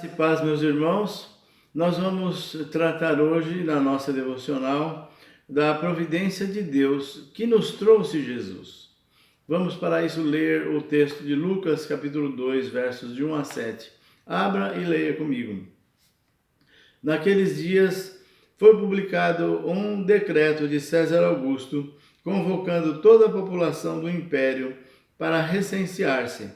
E paz, meus irmãos, nós vamos tratar hoje na nossa devocional da providência de Deus que nos trouxe Jesus. Vamos para isso ler o texto de Lucas, capítulo 2, versos de 1 a 7. Abra e leia comigo. Naqueles dias foi publicado um decreto de César Augusto, convocando toda a população do império para recensear-se.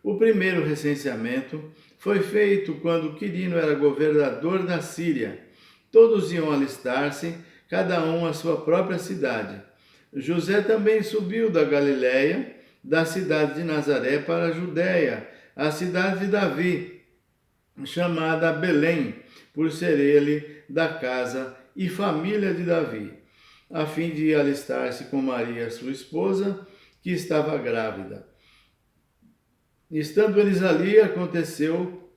O primeiro recenseamento, foi feito quando Quirino era governador da Síria. Todos iam alistar-se, cada um à sua própria cidade. José também subiu da Galiléia, da cidade de Nazaré, para a Judéia, a cidade de Davi, chamada Belém, por ser ele da casa e família de Davi, a fim de alistar-se com Maria, sua esposa, que estava grávida. Estando eles ali, aconteceu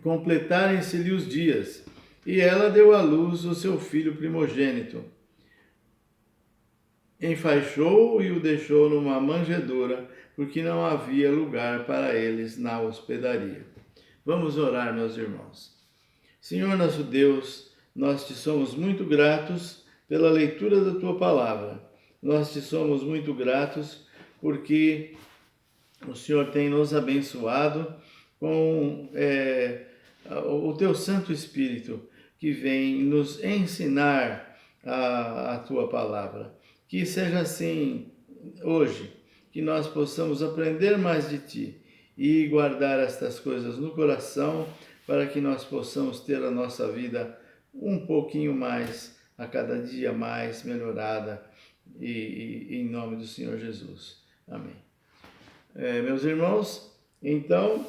completarem-se-lhe os dias, e ela deu à luz o seu filho primogênito. Enfaixou-o e o deixou numa manjedoura, porque não havia lugar para eles na hospedaria. Vamos orar, meus irmãos. Senhor nosso Deus, nós te somos muito gratos pela leitura da tua palavra. Nós te somos muito gratos porque o Senhor tem nos abençoado com o teu Santo Espírito, que vem nos ensinar a tua palavra. Que seja assim hoje, que nós possamos aprender mais de ti e guardar estas coisas no coração, para que nós possamos ter a nossa vida um pouquinho mais, a cada dia mais melhorada, e em nome do Senhor Jesus. Amém. Meus irmãos, então,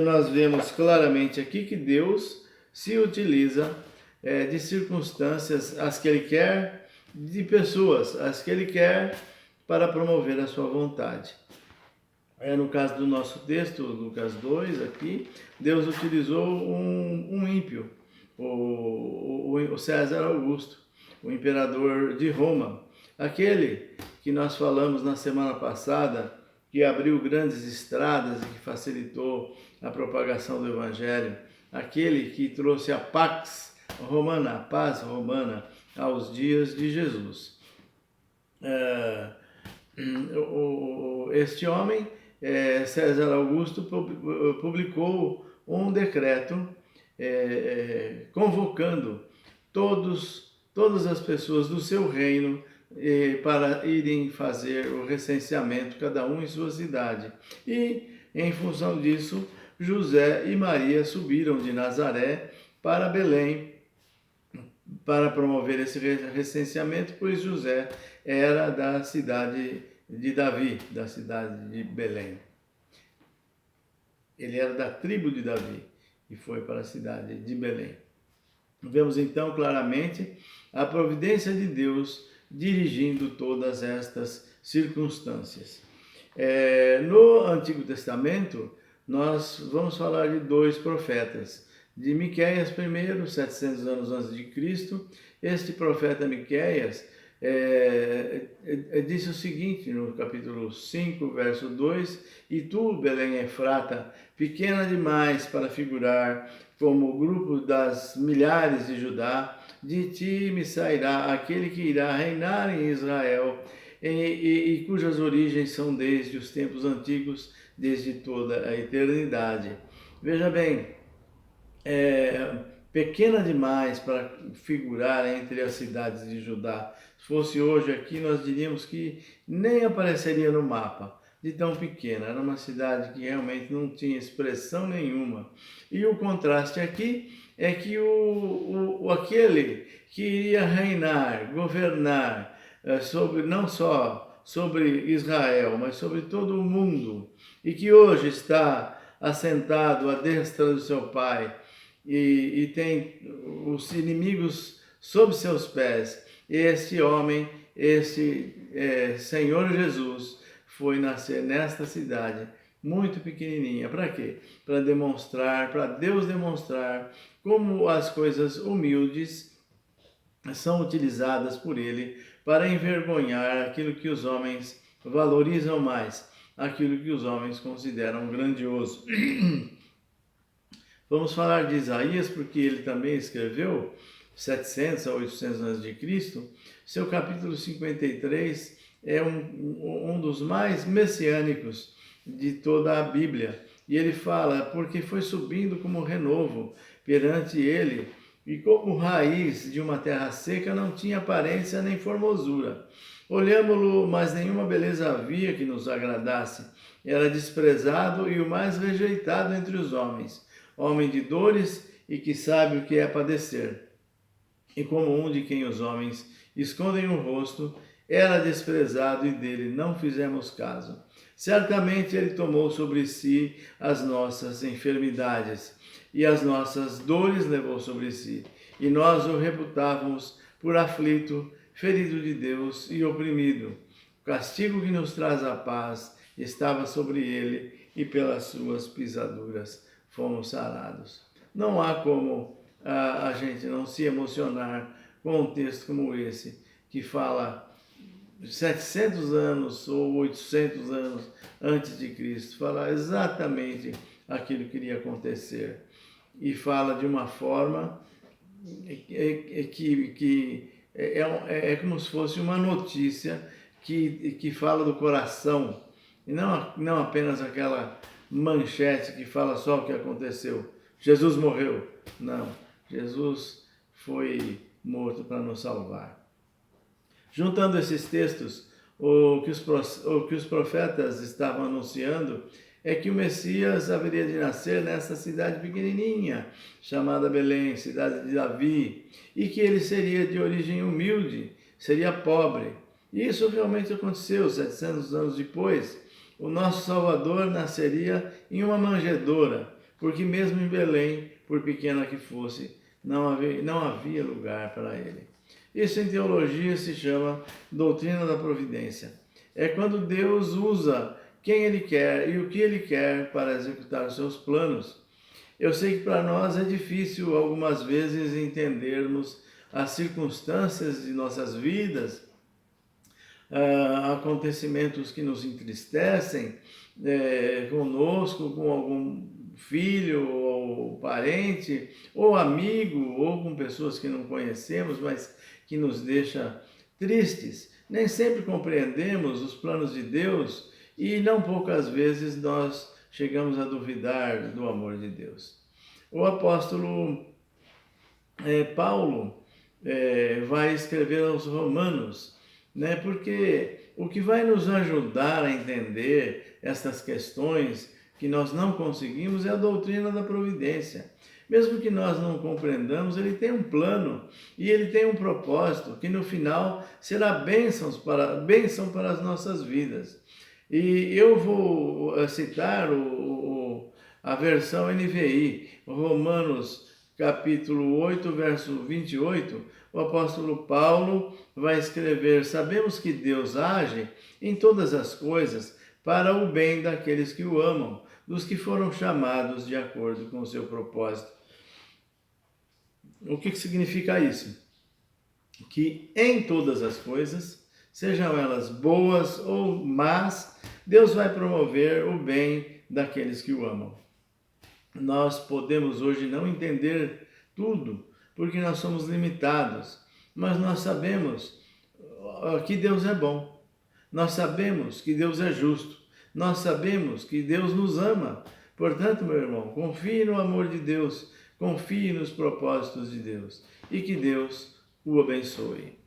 nós vemos claramente aqui que Deus se utiliza de circunstâncias, as que Ele quer, de pessoas, as que Ele quer, para promover a sua vontade. No caso do nosso texto, Lucas 2, aqui, Deus utilizou um ímpio, o César Augusto, o imperador de Roma, aquele que nós falamos na semana passada, que abriu grandes estradas e que facilitou a propagação do Evangelho, aquele que trouxe a Pax Romana, a paz romana, aos dias de Jesus. Este homem, César Augusto, publicou um decreto convocando todas as pessoas do seu reino para irem fazer o recenseamento, cada um em sua cidade. E, em função disso, José e Maria subiram de Nazaré para Belém para promover esse recenseamento, pois José era da cidade de Davi, da cidade de Belém. Ele era da tribo de Davi e foi para a cidade de Belém. Vemos então claramente a providência de Deus dirigindo todas estas circunstâncias. No Antigo Testamento, nós vamos falar de dois profetas. De Miqueias primeiro, 700 anos antes de Cristo, este profeta Miqueias disse o seguinte no capítulo 5, verso 2: E tu, Belém Efrata, pequena demais para figurar como o grupo das milhares de Judá, de ti me sairá aquele que irá reinar em Israel, e cujas origens são desde os tempos antigos, desde toda a eternidade. Veja bem, pequena demais para figurar entre as cidades de Judá. Se fosse hoje aqui, nós diríamos que nem apareceria no mapa, de tão pequena. Era uma cidade que realmente não tinha expressão nenhuma. E o contraste aqui é que aquele que iria reinar, governar, não só sobre Israel, mas sobre todo o mundo, e que hoje está assentado à destra do seu Pai, e tem os inimigos sob seus pés. Este homem, Senhor Jesus, foi nascer nesta cidade muito pequenininha. Para quê? Para Deus demonstrar como as coisas humildes são utilizadas por Ele para envergonhar aquilo que os homens valorizam mais. aquilo que os homens consideram grandioso. Vamos falar de Isaías, porque ele também escreveu 700 a 800 a.C. Seu capítulo 53 é um dos mais messiânicos de toda a Bíblia. E ele fala, porque foi subindo como renovo perante ele, e como raiz de uma terra seca, não tinha aparência nem formosura. Olhámo-lo, mas nenhuma beleza havia que nos agradasse. Era desprezado e o mais rejeitado entre os homens, homem de dores e que sabe o que é padecer. E como um de quem os homens escondem o rosto, era desprezado e dele não fizemos caso. Certamente ele tomou sobre si as nossas enfermidades e as nossas dores levou sobre si. E nós o reputávamos por aflito, ferido de Deus e oprimido. O castigo que nos traz a paz estava sobre ele e pelas suas pisaduras fomos sarados. Não há como a gente não se emocionar com um texto como esse, que fala 700 anos ou 800 anos antes de Cristo, fala exatamente aquilo que iria acontecer. E fala de uma forma que é como se fosse uma notícia que fala do coração, e não apenas aquela manchete que fala só o que aconteceu. Jesus morreu. Não, Jesus foi morto para nos salvar. Juntando esses textos, o que os profetas estavam anunciando é que o Messias haveria de nascer nessa cidade pequenininha, chamada Belém, cidade de Davi, e que ele seria de origem humilde, seria pobre. E isso realmente aconteceu 700 anos depois. O nosso Salvador nasceria em uma manjedoura, porque mesmo em Belém, por pequena que fosse, não havia lugar para ele. Isso em teologia se chama doutrina da providência. É quando Deus usa quem Ele quer e o que Ele quer para executar os seus planos. Eu sei que para nós é difícil algumas vezes entendermos as circunstâncias de nossas vidas, acontecimentos que nos entristecem conosco, com algum filho ou parente, ou amigo, ou com pessoas que não conhecemos, mas que nos deixa tristes. Nem sempre compreendemos os planos de Deus e não poucas vezes nós chegamos a duvidar do amor de Deus. O apóstolo Paulo vai escrever aos Romanos, porque o que vai nos ajudar a entender essas questões que nós não conseguimos é a doutrina da providência. Mesmo que nós não compreendamos, ele tem um plano e ele tem um propósito que no final será bênção para as nossas vidas. E eu vou citar a versão NVI, Romanos capítulo 8, verso 28, o apóstolo Paulo vai escrever: sabemos que Deus age em todas as coisas para o bem daqueles que o amam, dos que foram chamados de acordo com o seu propósito. O que significa isso? Que em todas as coisas, sejam elas boas ou más, Deus vai promover o bem daqueles que o amam. Nós podemos hoje não entender tudo, porque nós somos limitados, mas nós sabemos que Deus é bom, nós sabemos que Deus é justo, nós sabemos que Deus nos ama. Portanto, meu irmão, confie no amor de Deus, confie nos propósitos de Deus e que Deus o abençoe.